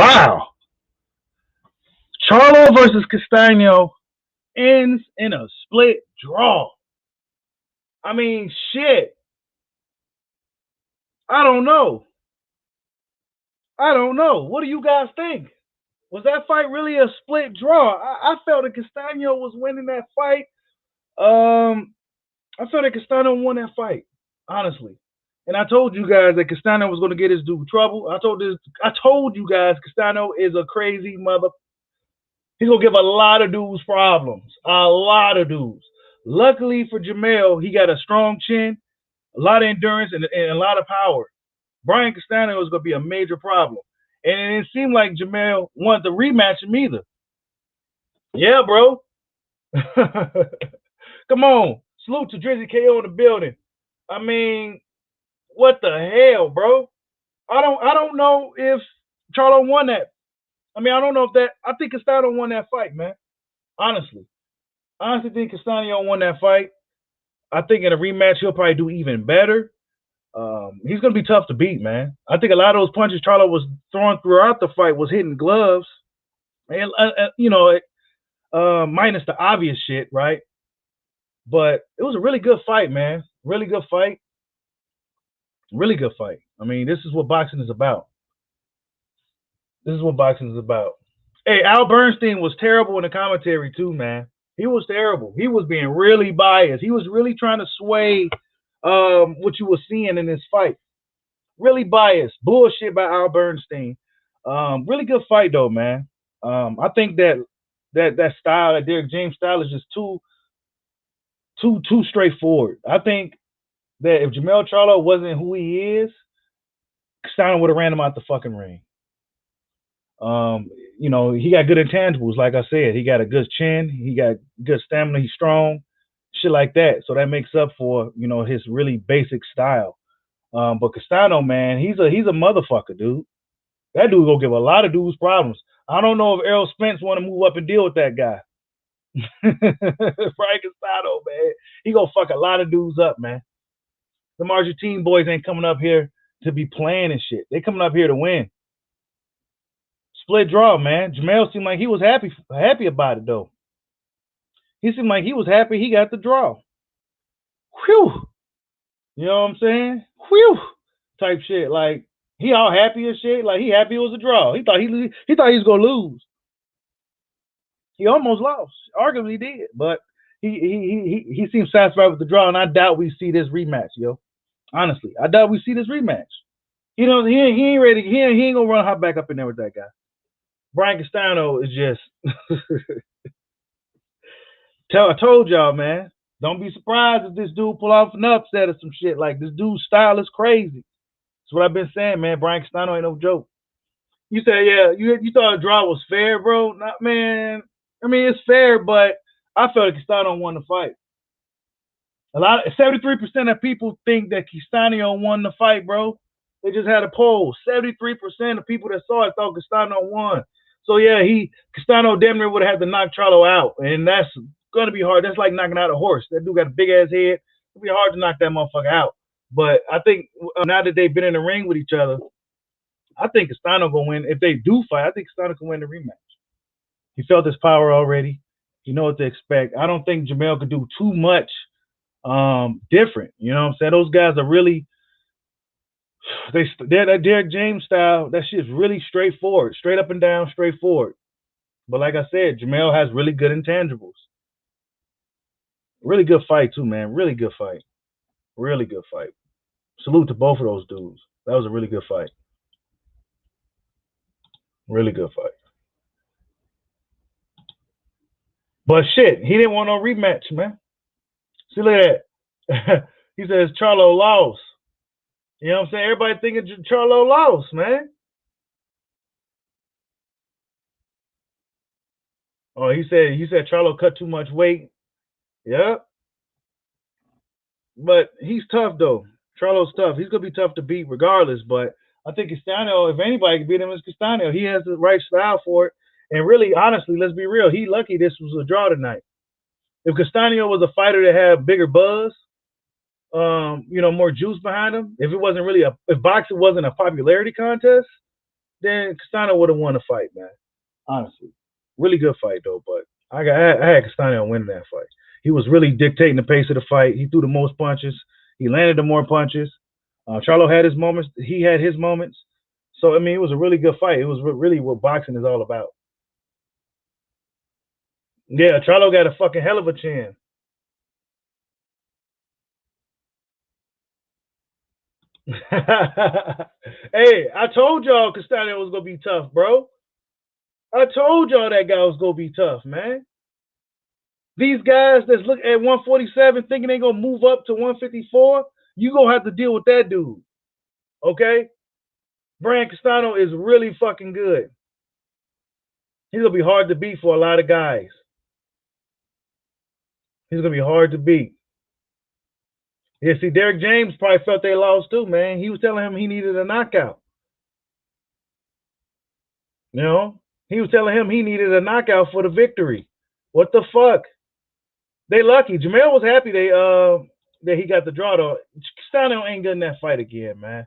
Wow. Charlo versus Castaño ends in a split draw. I mean, shit. I don't know. I don't know. What do you guys think? Was that fight really a split draw? I felt that Castaño was winning that fight. I felt that Castaño won that fight, honestly. And I told you guys that Castaño was going to get his dude trouble. I told you guys Castaño is a crazy mother. He's going to give a lot of dudes problems. A lot of dudes. Luckily for Jermell, he got a strong chin, a lot of endurance, and a lot of power. Brian Castaño is going to be a major problem. And it seemed like Jermell wanted to rematch him either. Yeah, bro. Come on. Salute to Drizzy KO in the building. I mean, what the hell, bro? I don't know if Charlo won that. I mean, I don't know if that. I think Castaño won that fight, man. Honestly. I honestly think Castaño won that fight. I think in a rematch, he'll probably do even better. He's going to be tough to beat, man. I think a lot of those punches Charlo was throwing throughout the fight was hitting gloves. And, minus the obvious shit, right? But it was a really good fight, man. Really good fight. Really good fight. I mean, this is what boxing is about. This is what boxing is about. Hey, Al Bernstein was terrible in the commentary too, man. He was terrible. He was being really biased. He was really trying to sway what you were seeing in this fight. Really biased. Bullshit by Al Bernstein. Really good fight though, man. I think that style, that Derek James style, is just too straightforward. I think that if Jermell Charlo wasn't who he is, Castaño would have ran him out the fucking ring. He got good intangibles, like I said. He got a good chin, he got good stamina, he's strong, shit like that. So that makes up for, his really basic style. But Castaño, man, he's a motherfucker, dude. That dude gonna give a lot of dudes problems. I don't know if Errol Spence want to move up and deal with that guy. Frank Castaño, man. He gonna fuck a lot of dudes up, man. The Argentine boys ain't coming up here to be playing and shit. They coming up here to win. Split draw, man. Jermell seemed like he was happy about it though. He seemed like he was happy he got the draw. Whew. You know what I'm saying? Whew. Type shit. Like, he all happy and shit. Like, he happy it was a draw. He thought he was gonna lose. He almost lost. Arguably did, but he seems satisfied with the draw, and I doubt we see this rematch, yo. Honestly, I doubt we see this rematch. He ain't ready. He ain't gonna run hop back up in there with that guy. Brian Castaño is just. I told y'all, man. Don't be surprised if this dude pull off an upset or some shit. Like, this dude's style is crazy. That's what I've been saying, man. Brian Castaño ain't no joke. You said, yeah, you thought the draw was fair, bro? Not, man. I mean, it's fair, but I felt like Castaño won the fight. 73% of people think that Castaño won the fight, bro. They just had a poll. 73% of people that saw it thought Castaño won. So yeah, Castaño damn near would have had to knock Charlo out, and that's gonna be hard. That's like knocking out a horse. That dude got a big ass head. It'll be hard to knock that motherfucker out. But I think now that they've been in the ring with each other, I think Castaño gonna win. If they do fight, I think Castaño can win the rematch. He felt his power already. You know what to expect. I don't think Jermell could do too much different. You know what I'm saying? Those guys are really they're that Derek James style. That shit's really straightforward, straight up and down, straightforward. But like I said, Jermell has really good intangibles. Really good fight too, man. Really good fight. Really good fight. Salute to both of those dudes. That was a really good fight. Really good fight. But shit, he didn't want no rematch, man. See, look at that. He says Charlo lost. You know what I'm saying? Everybody thinking Charlo lost, man. Oh, he said Charlo cut too much weight. Yep. But he's tough though. Charlo's tough. He's gonna be tough to beat regardless. But I think Castaño, if anybody can beat him, it's Castaño. He has the right style for it. And really, honestly, let's be real. He lucky this was a draw tonight. If Castaño was a fighter that had bigger buzz, more juice behind him, if boxing wasn't a popularity contest, then Castaño would have won the fight, man. Honestly, really good fight though. But I had Castaño winning that fight. He was really dictating the pace of the fight. He threw the most punches. He landed the more punches. Charlo had his moments. He had his moments. So I mean, it was a really good fight. It was really what boxing is all about. Yeah, Charlo got a fucking hell of a chin. Hey, I told y'all Castaño was gonna be tough, bro. I told y'all that guy was gonna be tough, man. These guys that's look at 147 thinking they gonna move up to 154, you gonna have to deal with that dude. Okay? Brian Castaño is really fucking good. He's gonna be hard to beat for a lot of guys. He's gonna be hard to beat. Yeah, see, Derek James probably felt they lost too, man. He was telling him he needed a knockout. You know? He was telling him he needed a knockout for the victory. What the fuck? They lucky. Jermell was happy that he got the draw though. Castaño ain't getting that fight again, man.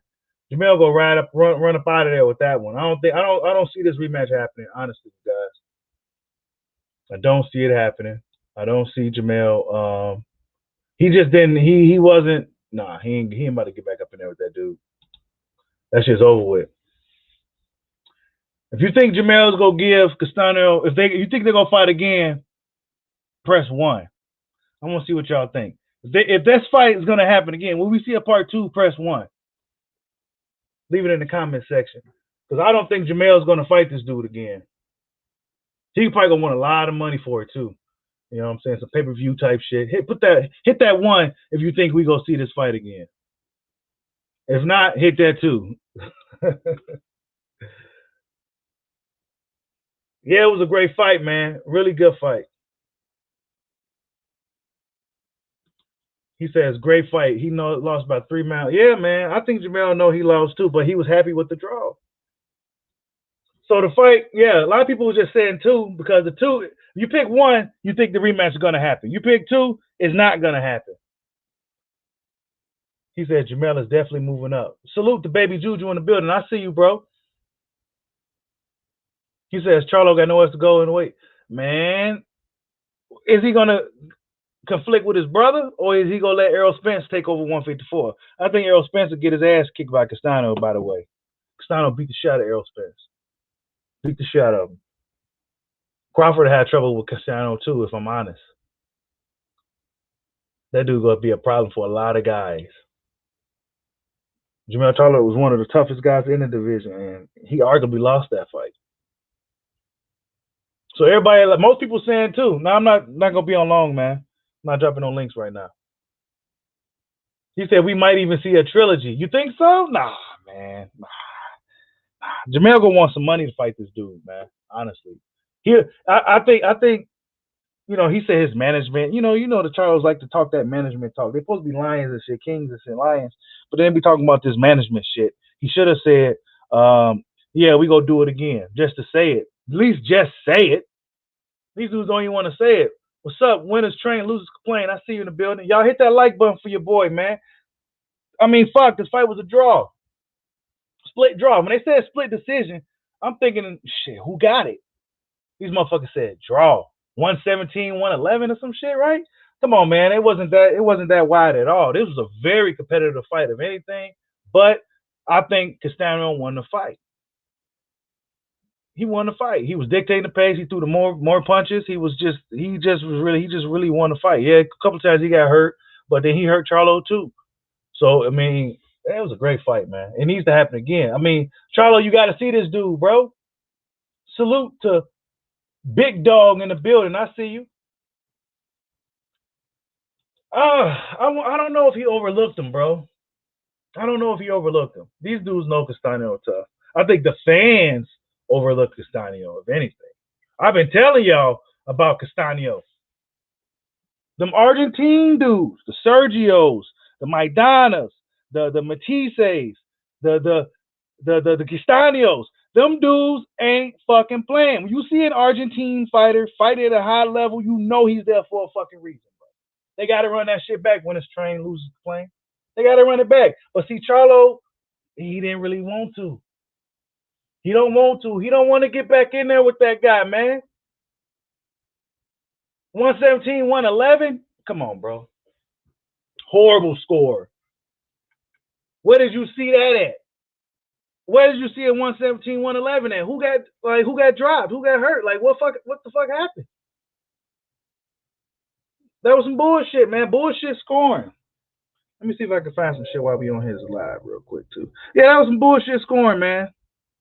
Jermell go run up out of there with that one. I don't see this rematch happening, honestly, guys. I don't see it happening. I don't see Jermell. He just didn't. He wasn't. Nah, he ain't about to get back up in there with that dude. That shit's over with. If you think Jermell's gonna give Castaño, you think they're gonna fight again, press 1. I want to see what y'all think. If this fight is gonna happen again, will we see a part 2? Press 1. Leave it in the comment section because I don't think Jermell's gonna fight this dude again. He probably gonna want a lot of money for it too. You know what I'm saying? Some pay-per-view type shit. Hit that 1 if you think we gonna see this fight again. If not, hit that 2. Yeah, it was a great fight, man. Really good fight. He says, great fight. He lost by 3 rounds. Yeah, man. I think Jermell know he lost too, but he was happy with the draw. So the fight, yeah, a lot of people were just saying 2 because the 2, you pick 1, you think the rematch is going to happen. You pick 2, it's not going to happen. He said Jermell is definitely moving up. Salute to Baby Juju in the building. I see you, bro. He says Charlo got nowhere to go and wait. Man, is he going to conflict with his brother, or is he going to let Errol Spence take over 154? I think Errol Spence will get his ass kicked by Castaño, by the way. Castaño beat the shit out of Errol Spence. Beat the shit out of him. Crawford had trouble with Castaño too, if I'm honest. That dude's going to be a problem for a lot of guys. Jermell Charlo was one of the toughest guys in the division, and he arguably lost that fight. So everybody, like most people saying too. Now I'm not going to be on long, man. I'm not dropping no links right now. He said we might even see a trilogy. You think so? Nah, man. Nah. Jermell gonna want some money to fight this dude, man. Honestly, I think you know, he said his management. You know the Charles like to talk that management talk. They're supposed to be lions and shit, kings and shit, lions, but they be talking about this management shit. He should have said, "Yeah, we gonna do it again," just to say it. At least just say it. These dudes don't even want to say it. What's up? Winners train, losers complain. I see you in the building. Y'all hit that like button for your boy, man. I mean, fuck, this fight was a draw. Split draw. When they said split decision, I'm thinking, shit, who got it? These motherfuckers said draw. 117, 111 or some shit, right? Come on, man. It wasn't that wide at all. This was a very competitive fight, if anything. But I think Castaño won the fight. He won the fight. He was dictating the pace. He threw the more punches. He just really won the fight. Yeah, a couple times he got hurt, but then he hurt Charlo too. So I mean, it was a great fight, man. It needs to happen again. I mean, Charlo, you got to see this dude, bro. Salute to Big Dog in the building. I see you. I don't know if he overlooked him, bro. I don't know if he overlooked him. These dudes know Castaño tough. I think the fans overlooked Castaño, if anything. I've been telling y'all about Castaño. Them Argentine dudes, the Sergios, the Maidanas, the Matisses, the Castaños, them dudes ain't fucking playing. When you see an Argentine fighter fight at a high level, you know he's there for a fucking reason, bro. They got to run that shit back when it's trained, loses playing. They got to run it back. But see, Charlo, he didn't really want to. He don't want to. He don't want to get back in there with that guy, man. 117, 111? Come on, bro. Horrible score. Where did you see that at? Where did you see it 117, 111 at? Who got dropped? Who got hurt? Like what the fuck happened? That was some bullshit, man. Bullshit scoring. Let me see if I can find some shit while we on his live real quick too. Yeah, that was some bullshit scoring, man.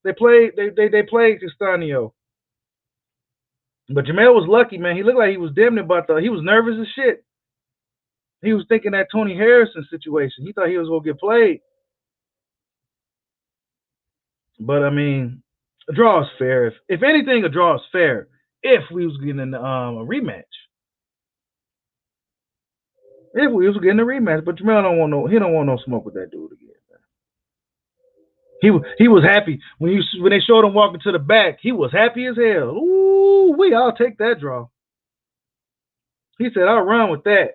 They played Castaño. But Jermell was lucky, man. He looked like he was damn near he was nervous as shit. He was thinking that Tony Harrison situation. He thought he was gonna get played. But I mean, a draw is fair. If anything, a draw is fair. If we was getting a rematch. If we was getting a rematch, but Jermell don't want no smoke with that dude again. Man. He was happy when they showed him walking to the back. He was happy as hell. Ooh, I'll take that draw. He said, I'll run with that.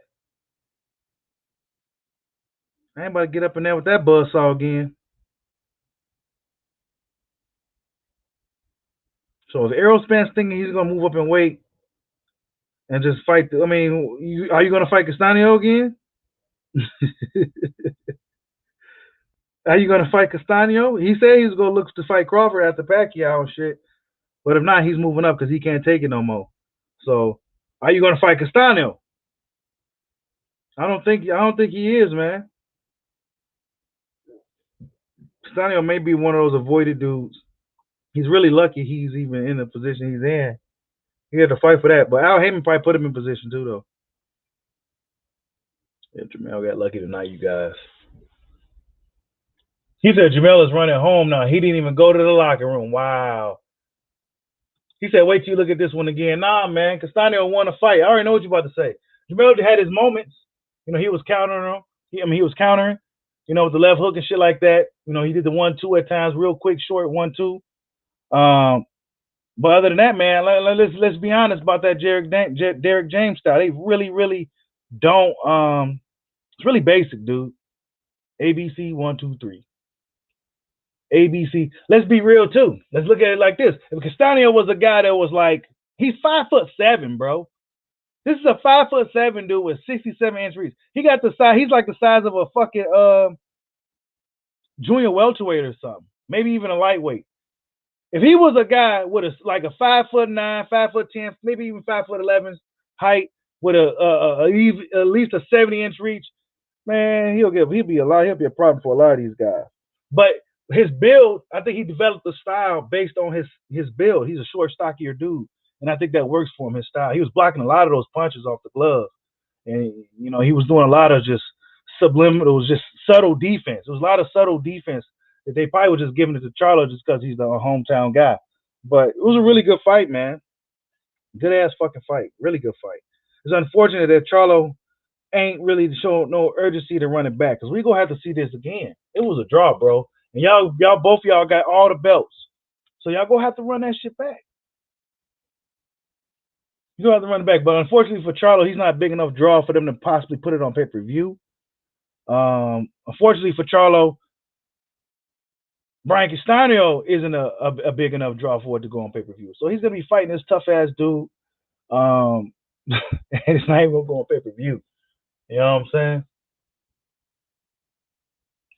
I ain't about to get up in there with that buzzsaw again. So if Errol Spence thinking he's gonna move up and weight and just fight, are you gonna fight Castaño again? Are you gonna fight Castaño? He said he was gonna look to fight Crawford after Pacquiao and shit. But if not, he's moving up because he can't take it no more. So are you gonna fight Castaño? I don't think he is, man. Castaño may be one of those avoided dudes. He's really lucky he's even in the position he's in. He had to fight for that. But Al Heyman probably put him in position too, though. Yeah, Jermell got lucky tonight, you guys. He said Jermell is running home now. He didn't even go to the locker room. Wow. He said, wait till you look at this one again. Nah, man, Castaño won a fight. I already know what you're about to say. Jermell had his moments. He was countering him. He was countering, with the left hook and shit like that. He did the 1-2 at times, real quick, short 1-2. But other than that, man, let's be honest about that Derek James style. They really, really don't. It's really basic, dude. ABC 1, 2, 3. ABC. Let's be real too. Let's look at it like this. If Castaño was a guy that was like, he's 5'7", bro. This is a 5'7" dude with 67-inch reach. He got the size. He's like the size of a fucking junior welterweight or something. Maybe even a lightweight. If he was a guy with a 5'9", 5'10", maybe even 5'11" height with at least a 70-inch reach, man, he'll be a problem for a lot of these guys. But his build, I think he developed the style based on his build. He's a short, stockier dude, and I think that works for him. His style. He was blocking a lot of those punches off the glove, and he was doing a lot of just subliminal, just subtle defense. It was a lot of subtle defense that they probably were just giving it to Charlo just because he's the hometown guy. But it was a really good fight, man. Good ass fucking fight. Really good fight. It's unfortunate that Charlo ain't really showing no urgency to run it back because we're gonna have to see this again. It was a draw, bro. And y'all both of y'all got all the belts. So y'all gonna have to run that shit back. You're gonna have to run it back. But unfortunately for Charlo, he's not a big enough draw for them to possibly put it on pay-per-view. Unfortunately for Charlo, Brian Castaño isn't a big enough draw for it to go on pay-per-view. So he's gonna be fighting this tough ass dude. And it's not even gonna go on pay-per-view. You know what I'm saying?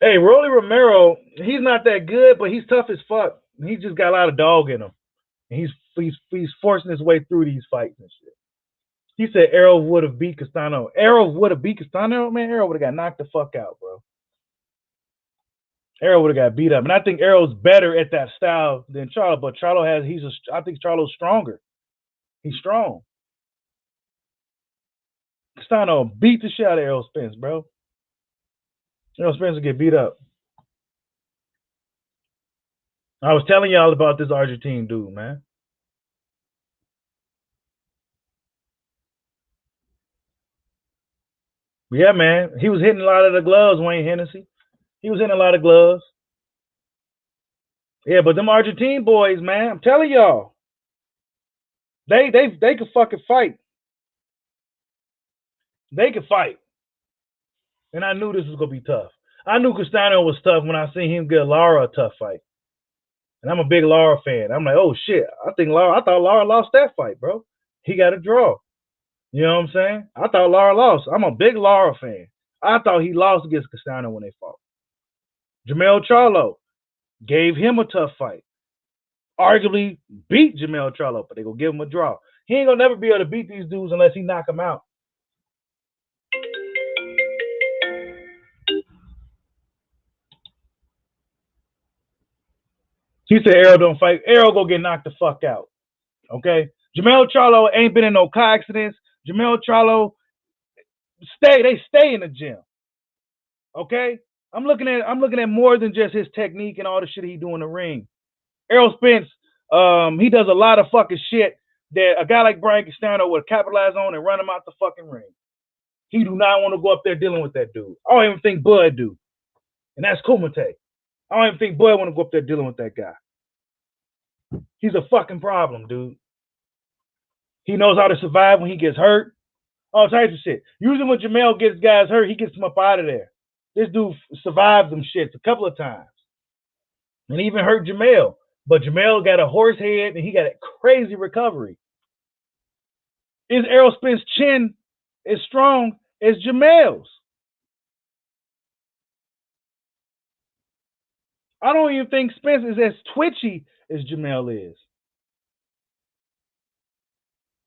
Hey, Rolly Romero, he's not that good, but he's tough as fuck. He just got a lot of dog in him. And he's forcing his way through these fights and shit. He said Errol would have beat Castaño. Errol would have beat Castaño? Man, Errol would have got knocked the fuck out, bro. Errol would have got beat up. And I think Errol's better at that style than Charlo, but I think Charlo's stronger. He's strong. Castaño beat the shit out of Errol Spence, bro. Errol Spence will get beat up. I was telling y'all about this Argentine dude, man. Yeah, man. He was hitting a lot of the gloves, Wayne Hennessy. He was hitting a lot of gloves. Yeah, but them Argentine boys, man, I'm telling y'all, they could fucking fight. They could fight. And I knew this was gonna be tough. I knew Castaño was tough when I seen him get Lara a tough fight. And I'm a big Lara fan. I'm like, oh shit, I thought Lara lost that fight, bro. He got a draw. You know what I'm saying? I thought Lara lost. I'm a big Lara fan. I thought he lost against Castaño when they fought. Jermell Charlo gave him a tough fight. Arguably beat Jermell Charlo, but they gonna give him a draw. He ain't gonna never be able to beat these dudes unless he knock them out. He said Errol don't fight. Errol go get knocked the fuck out. Okay? Jermell Charlo ain't been in no car accidents. Jermell Charlo they stay in the gym. Okay? I'm looking at more than just his technique and all the shit he do in the ring. Errol Spence, he does a lot of fucking shit that a guy like Brian Castaño would capitalize on and run him out the fucking ring. He do not want to go up there dealing with that dude. I don't even think Bud do. And that's Kumite. I don't even think Bud want to go up there dealing with that guy. He's a fucking problem, dude. He knows how to survive when he gets hurt. All types of shit. Usually when Jermell gets guys hurt, he gets them up out of there. This dude survived them shits a couple of times. And he even hurt Jermell. But Jermell got a horse head and he got a crazy recovery. Is Errol Spence's chin as strong as Jermell's? I don't even think Spence is as twitchy as Jermell is.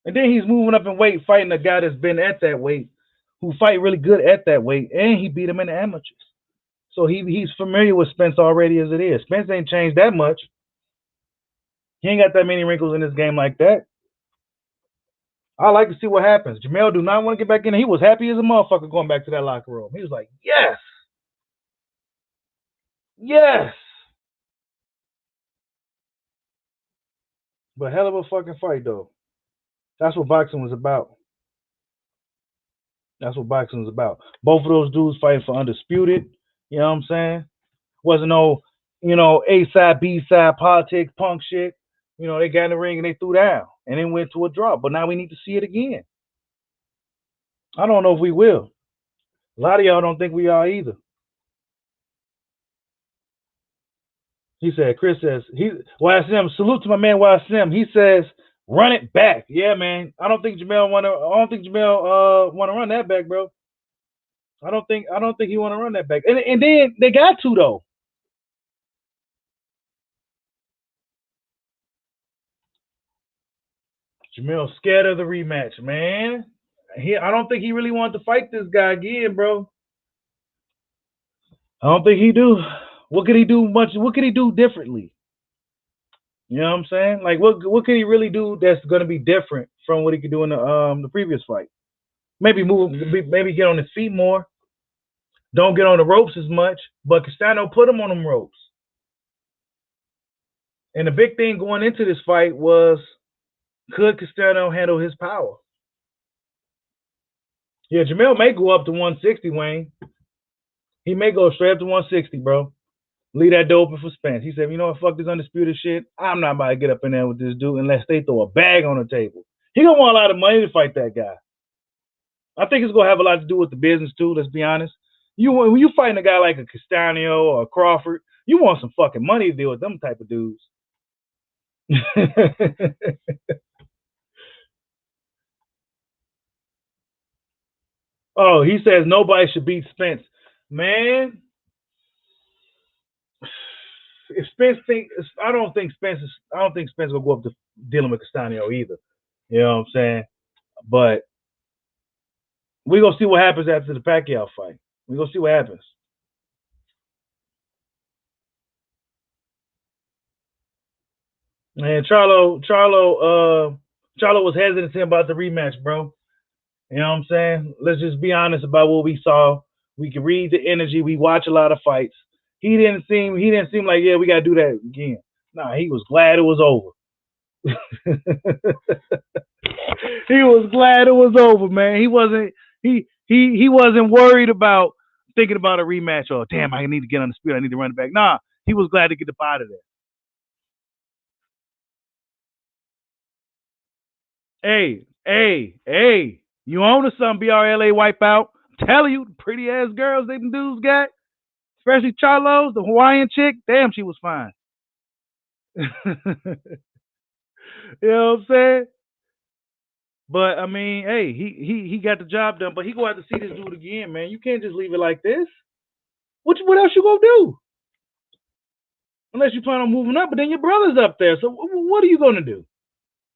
And then he's moving up in weight, fighting a guy that's been at that weight, who fight really good at that weight, and he beat him in the amateurs. So he's familiar with Spence already as it is. Spence ain't changed that much. He ain't got that many wrinkles in this game like that. I like to see what happens. Jermell do not want to get back in. He was happy as a motherfucker going back to that locker room. He was like, yes. Yes. But hell of a fucking fight, though. That's what boxing was about. That's what boxing was about. Both of those dudes fighting for Undisputed. You know what I'm saying? Wasn't no, A side, B side politics, punk shit. They got in the ring and they threw down and then went to a draw. But now we need to see it again. I don't know if we will. A lot of y'all don't think we are either. He said, Chris says, YSM, salute to my man YSM. He says, run it back. Yeah, man. I don't think Jermell want to run that back, bro. I don't think he want to run that back. And then they got to, though. Jermell's scared of the rematch, man. I don't think he really wanted to fight this guy again, bro. I don't think he do. What could he do What could he do differently? You know what I'm saying? Like, what could he really do that's going to be different from what he could do in the previous fight? Maybe get on his feet more. Don't get on the ropes as much. But Castaño put him on them ropes. And the big thing going into this fight was, could Castaño handle his power? Yeah, Jermell may go up to 160, Wayne. He may go straight up to 160, bro. Leave that door open for Spence. He said, you know what, fuck this Undisputed shit. I'm not about to get up in there with this dude unless they throw a bag on the table. He gonna want a lot of money to fight that guy. I think it's gonna have a lot to do with the business too, let's be honest. When you fighting a guy like a Castaño or a Crawford, you want some fucking money to deal with them type of dudes. Oh, he says nobody should beat Spence. Man, if Spence I don't think Spence will go up to dealing with Castaño either. You know what I'm saying? But we're gonna see what happens after the Pacquiao fight. We're gonna see what happens. And Charlo was hesitant about the rematch, bro. You know what I'm saying? Let's just be honest about what we saw. We can read the energy. We watch a lot of fights. He didn't seem like, yeah, we gotta do that again. Nah, he was glad it was over. He was glad it was over, man. He wasn't worried about thinking about a rematch or damn, I need to get on the speed. I need to run it back. Nah, he was glad to get up out of there. Hey, you own to some BRLA wipeout. I'm telling you, the pretty ass girls they dudes got, especially Charlo's, the Hawaiian chick, damn, she was fine. You know what I'm saying? But I mean, hey, he got the job done. But he gonna have to see this dude again, man. You can't just leave it like this. What else you gonna do? Unless you plan on moving up, but then your brother's up there. So what are you gonna do?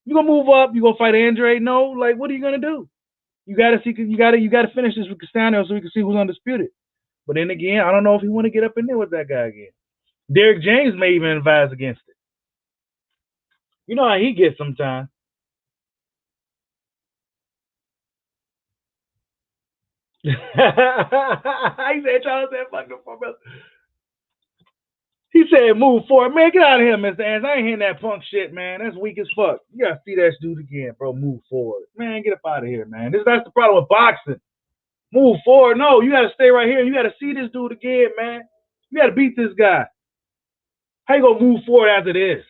You gonna move up? You gonna fight Andre? No. Like, what are you gonna do? You gotta see. You gotta finish this with Castaño so we can see who's undisputed. But then again, I don't know if he want to get up in there with that guy again. Derek James may even advise against it. You know how he gets sometimes. He said, Charles said, fuck the fuck up. He said, move forward. Man, get out of here, Mr. Anderson. I ain't hearing that punk shit, man. That's weak as fuck. You gotta see that dude again, bro. Move forward. Man, get up out of here, man. That's the problem with boxing. Move forward. No, you gotta stay right here. You gotta see this dude again, man. You gotta beat this guy. How you gonna move forward after this?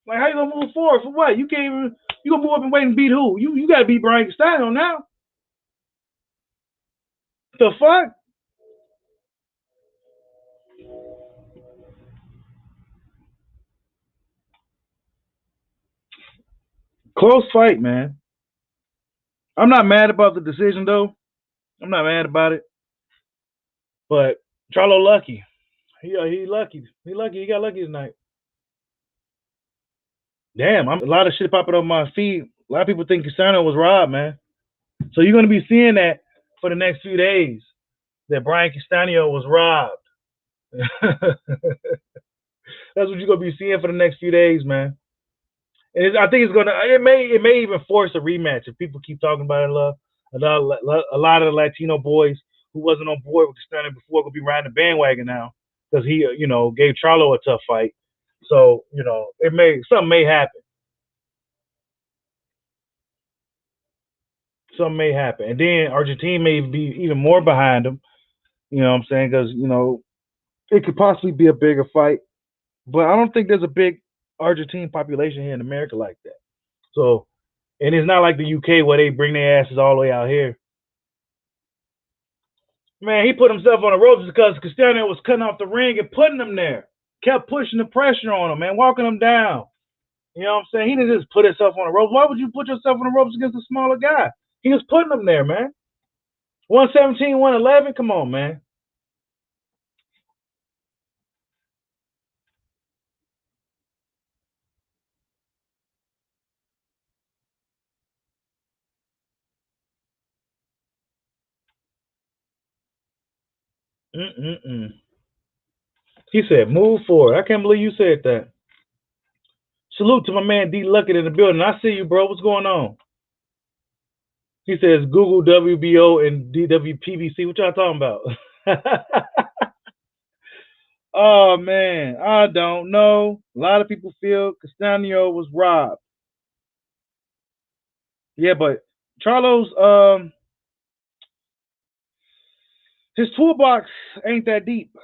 Like, how you gonna move forward for what? You can't even. You gonna move up and wait and beat who? You gotta beat Brian Castaño now. The fuck? Close fight, man. I'm not mad about the decision though. I'm not mad about it. But Charlo lucky. He lucky. He lucky. He got lucky tonight. Damn, I'm a lot of shit popping up my feed. A lot of people think Castaño was robbed, man. So you're gonna be seeing that for the next few days. That Brian Castaño was robbed. That's what you're gonna be seeing for the next few days, man. And I think it's gonna. It may even force a rematch if people keep talking about it. Love a lot of the Latino boys who wasn't on board with Castaño before gonna be riding the bandwagon now because he, gave Charlo a tough fight. So something may happen. Something may happen, and then Argentina may be even more behind him. You know what I'm saying? Because it could possibly be a bigger fight, but I don't think there's a big Argentine population here in America like that. So, and it's not like the UK where they bring their asses all the way out here. Man, he put himself on the ropes because Castaño was cutting off the ring and putting him there. Kept pushing the pressure on him, man, walking him down. You know what I'm saying? He didn't just put himself on the ropes. Why would you put yourself on the ropes against a smaller guy? He was putting him there, man. 117, 111, come on, man. Mm-mm-mm. He said, move forward. I can't believe you said that. Salute to my man D Luckett in the building. I see you, bro. What's going on? He says Google WBO and DWPBC. What y'all talking about? Oh man, I don't know. A lot of people feel Castaño was robbed. Yeah, but Charlo's his toolbox ain't that deep.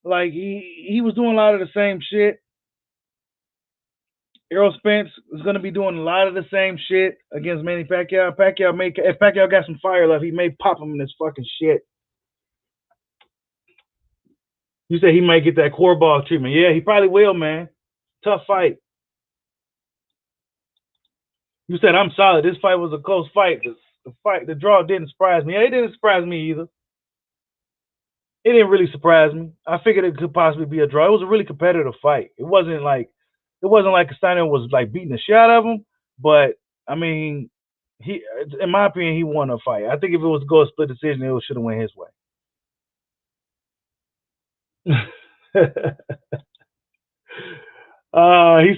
Like he was doing a lot of the same shit. Errol Spence is gonna be doing a lot of the same shit against Manny Pacquiao. If Pacquiao got some fire left, he may pop him in this fucking shit. You said he might get that core ball treatment. Yeah, he probably will, man. Tough fight. You said I'm solid. This fight was a close fight. The draw didn't surprise me. It didn't surprise me either. It didn't really surprise me. I figured it could possibly be a draw. It was a really competitive fight. It wasn't like Castaño was like beating the shit out of him, but I mean, in my opinion, he won a fight. I think if it was to go a split decision, it should have went his way. He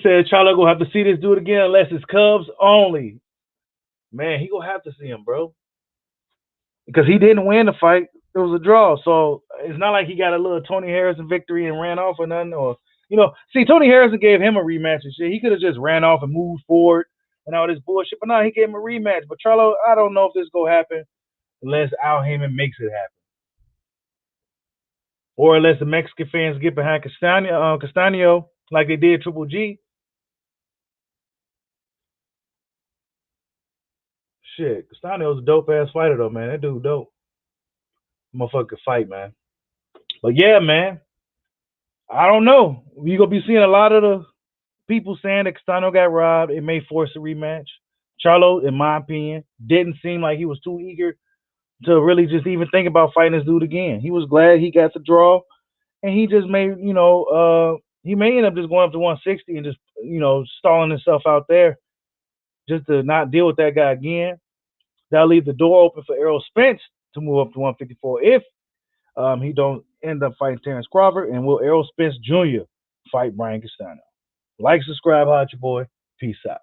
said Charlo gonna have to see this dude again unless it's Cubs only. Man, he gonna have to see him, bro, because he didn't win the fight. It was a draw, so it's not like he got a little Tony Harrison victory and ran off or nothing. Or see, Tony Harrison gave him a rematch and shit. He could have just ran off and moved forward and all this bullshit, but no, he gave him a rematch. But Charlo, I don't know if this gonna happen unless Al Heyman makes it happen, or unless the Mexican fans get behind Castaño like they did Triple G. Shit, Castaño's a dope ass fighter though, man. That dude dope. Motherfucker fight, man. But yeah, man. I don't know. You're gonna be seeing a lot of the people saying that Castaño got robbed. It may force a rematch. Charlo, in my opinion, didn't seem like he was too eager to really just even think about fighting this dude again. He was glad he got the draw, and he just may, he may end up just going up to 160 and just, stalling himself out there just to not deal with that guy again. That'll leave the door open for Errol Spence to move up to 154 if he don't end up fighting Terrence Crawford, and will Errol Spence Jr. fight Brian Castaño. Like, subscribe, hot your boy. Peace out.